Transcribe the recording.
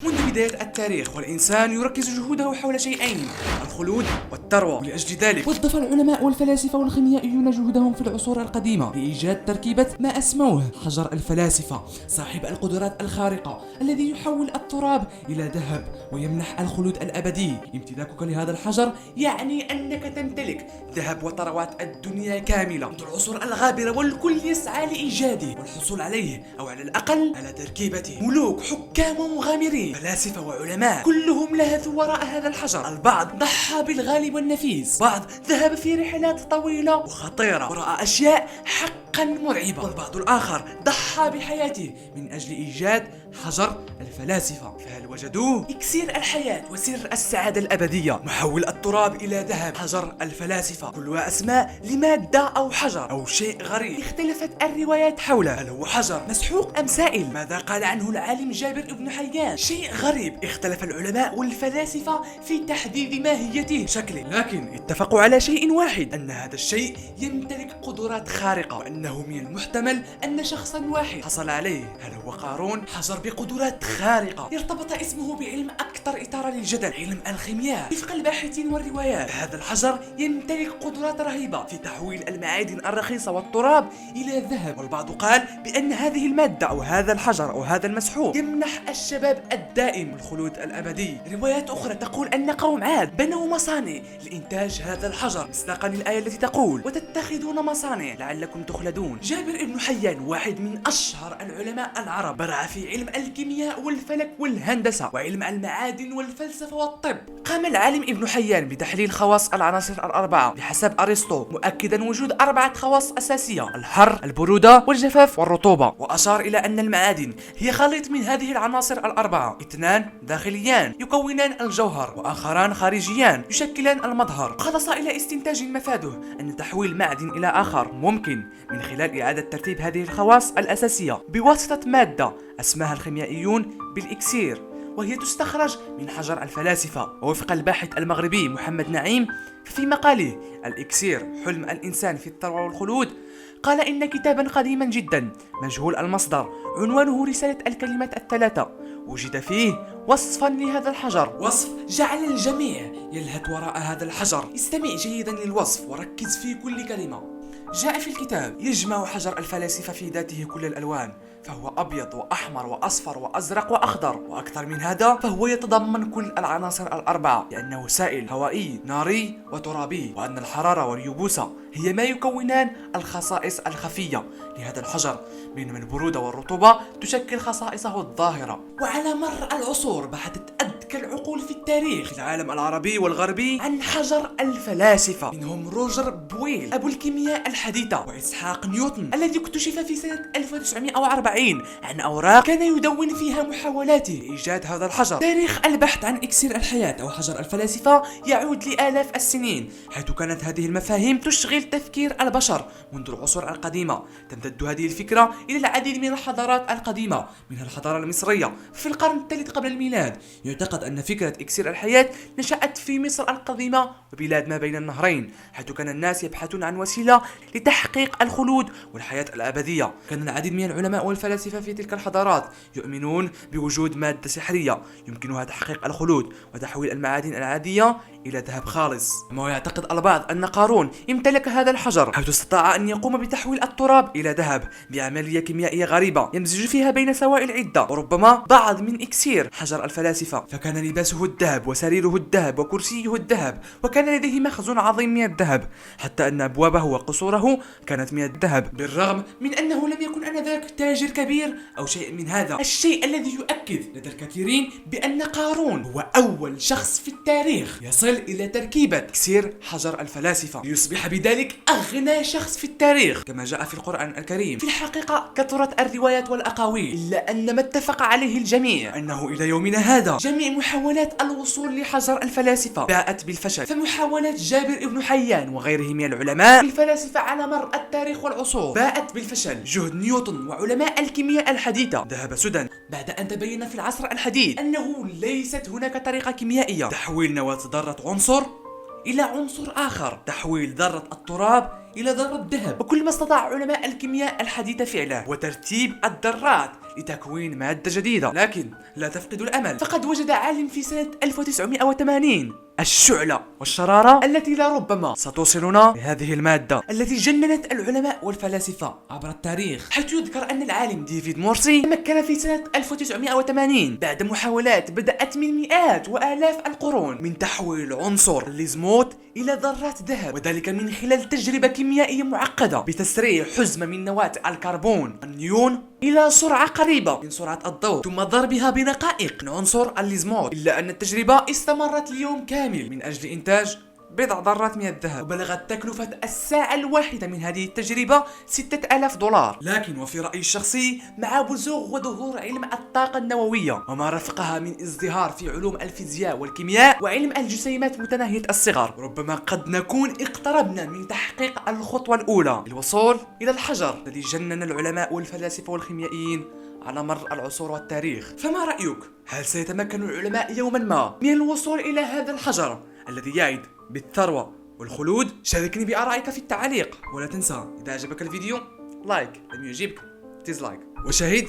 منذ بداية التاريخ والإنسان يركز جهوده حول شيئين: الخلود والثروة. ولأجل ذلك وظف العلماء والفلاسفة والخيميائيون جهودهم في العصور القديمة لإيجاد تركيبة ما أسموه حجر الفلاسفة، صاحب القدرات الخارقة الذي يحول التراب إلى ذهب ويمنح الخلود الأبدي. امتلاكك لهذا الحجر يعني أنك تمتلك ذهب وثروات الدنيا كاملة منذ العصور الغابرة، والكل يسعى لإيجاده والحصول عليه، أو على الأقل على تركيبته. ملوك، حكام ومغامرين، فلاسفة وعلماء، كلهم لهثوا وراء هذا الحجر. البعض ضحى بالغالي والنفيس، بعض ذهب في رحلات طويلة وخطيرة وراء أشياء حقا مرعبة، والبعض الآخر ضحى بحياته من أجل إيجاد حجر الفلاسفة. فهل وجدوه؟ إكسير الحياة وسر السعادة الأبدية، محول التراب إلى ذهب، حجر الفلاسفة، كلها أسماء لمادة أو حجر أو شيء غريب اختلفت الروايات حوله. هل هو حجر مسحوق أم سائل؟ ماذا قال عنه العالم جابر بن حيان؟ شيء غريب اختلف العلماء والفلاسفة في تحديد ماهيته شكله، لكن اتفقوا على شيء واحد: أن هذا الشيء يمتلك قدرات خارقة، وأنه من المحتمل أن شخصا واحد حصل عليه. هل هو قارون؟ حجر بقدرات خارقة. ارتبط اسمه بعلم أكثر إثارة للجدل، علم الخيمياء. وفق الباحثين والروايات هذا الحجر يمتلك قدرات رهيبة في تحويل المعادن الرخيصة والتراب إلى الذهب، والبعض قال بأن هذه المادة أو هذا الحجر أو هذا المسحوق يمنح الشباب الدائم الخلود الأبدي. روايات أخرى تقول أن قوم عاد بنوا مصانع لإنتاج هذا الحجر مصداقا للآية التي تقول: وتتخذون مصانع لعلكم تخلدون. جابر بن حيان واحد من أشهر العلماء العرب، برع في علم الكيمياء والفلك والهندسة وعلم المعادن والفلسفة والطب. قام العالم ابن حيان بتحليل خواص العناصر الأربعة بحسب أرسطو، مؤكدا وجود 4 خواص أساسية: الحر، البرودة، والجفاف، والرطوبة. وأشار إلى أن المعادن هي خليط من هذه العناصر الأربعة: 2 داخليان يكونان الجوهر، وآخران خارجيان يشكلان المظهر. خلص إلى استنتاج مفاده أن تحويل معدن إلى آخر ممكن من خلال إعادة ترتيب هذه الخواص الأساسية بواسطة مادة اسمها الخيميائيون بالإكسير، وهي تستخرج من حجر الفلاسفة. ووفق الباحث المغربي محمد نعيم ففي مقاله الإكسير حلم الإنسان في الثروة والخلود، قال إن كتابا قديما جدا مجهول المصدر عنوانه رسالة الكلمات الثلاثة وجد فيه وصفا لهذا الحجر، وصف جعل الجميع يلهث وراء هذا الحجر. استمع جيدا للوصف وركز في كل كلمة. جاء في الكتاب: يجمع حجر الفلاسفة في ذاته كل الألوان، فهو أبيض وأحمر وأصفر وأزرق وأخضر، وأكثر من هذا فهو يتضمن كل العناصر الأربعة، لأنه سائل، هوائي، ناري، وترابي، وأن الحرارة واليبوسة هي ما يكونان الخصائص الخفية لهذا الحجر، بينما البرودة والرطوبة تشكل خصائصه الظاهرة. وعلى مر العصور بحثت أذكى العقول في التاريخ في العالم العربي والغربي عن حجر الفلاسفة، منهم روجر بويل أبو الكيمياء الحديثة، وإسحاق نيوتن الذي اكتشف في سنة 1940 عن أوراق كان يدون فيها محاولاته لإيجاد هذا الحجر. تاريخ البحث عن إكسير الحياة أو حجر الفلاسفة يعود لآلاف السنين، حيث كانت هذه المفاهيم تشغل تفكير البشر منذ العصور القديمة. تمتد هذه الفكرة إلى العديد من الحضارات القديمة، منها الحضارة المصرية في القرن الثالث قبل الميلاد. يعتقد أن فكرة إكسير الحياة نشأت في مصر القديمة وبلاد ما بين النهرين، حيث كان الناس يبحثون عن وسيلة لتحقيق الخلود والحياة الأبدية. كان العديد من العلماء والفلاسفة في تلك الحضارات يؤمنون بوجود مادة سحرية يمكنها تحقيق الخلود وتحويل المعادن العادية إلى ذهب خالص. كما يعتقد البعض أن قارون امتلك هذا الحجر، حيث استطاع أن يقوم بتحويل التراب إلى ذهب بعملية كيميائية غريبة يمزج فيها بين سوائل عدة، وربما بعض من إكسير حجر الفلاسفة. فكان لباسه الذهب وسريره الذهب وكرسيه الذهب، وكان لديه مخزون عظيم من الذهب، حتى أن أبوابه وقصوره كانت من الذهب، بالرغم من أنه لم يكن آنذاك تاجر كبير أو شيء من هذا. الشيء الذي يؤكد لدى الكثيرين بأن قارون هو أول شخص في التاريخ يصل إلى تركيبة إكسير حجر الفلاسفة، ليصبح بذلك أغنى شخص في التاريخ كما جاء في القرآن الكريم. في الحقيقة كثرت الروايات والأقاويل، إلا أن ما اتفق عليه الجميع أنه إلى يومنا هذا جميع محاولات الوصول لحجر الفلاسفة باءت بالفشل. فمحاولات جابر بن حيان وغيره من العلماء الفلاسفة على مر التاريخ والعصور باءت بالفشل. جهد نيوتن وعلماء الكيمياء الحديثة ذهب سدى بعد أن تبين في العصر الحديث أنه ليست هناك طريقة كيميائية تحويل نواة ذرة عنصر إلى عنصر آخر، تحويل ذرة التراب إلى ذرة ذهب. وكل ما استطاع علماء الكيمياء الحديثة فعله وترتيب الذرات لتكوين مادة جديدة. لكن لا تفقدوا الأمل، فقد وجد عالم في سنة 1980 الشعلة والشرارة التي لربما ستوصلنا لهذه المادة التي جننت العلماء والفلاسفة عبر التاريخ. حيث يذكر أن العالم ديفيد مورسي تمكن في سنة 1980 بعد محاولات بدأت من مئات وآلاف القرون من تحويل عنصر الليزموت إلى ذرات ذهب، وذلك من خلال تجربة كيميائية معقدة بتسريع حزمة من نواة الكربون النيون إلى سرعة قريبة من سرعة الضوء، ثم ضربها بدقائق من عنصر الليزموت. إلا أن التجربة استمرت ليوم كامل من أجل إنتاج بضع ذرات من الذهب، وبلغت تكلفة الساعة الواحدة من هذه التجربة 6000 دولار. لكن وفي رأيي الشخصي، مع بزوغ وظهور علم الطاقة النووية وما رافقها من ازدهار في علوم الفيزياء والكيمياء وعلم الجسيمات متناهية الصغر، ربما قد نكون اقتربنا من تحقيق الخطوة الأولى للوصول إلى الحجر الذي جنن العلماء والفلاسفة والخيميائيين على مر العصور والتاريخ. فما رأيك؟ هل سيتمكن العلماء يوما ما من الوصول إلى هذا الحجر الذي يعد بالثروة والخلود؟ شاركني بآرائك في التعليق، ولا تنسى إذا عجبك الفيديو لايك، لم يعجبك ديسلايك، وشاهد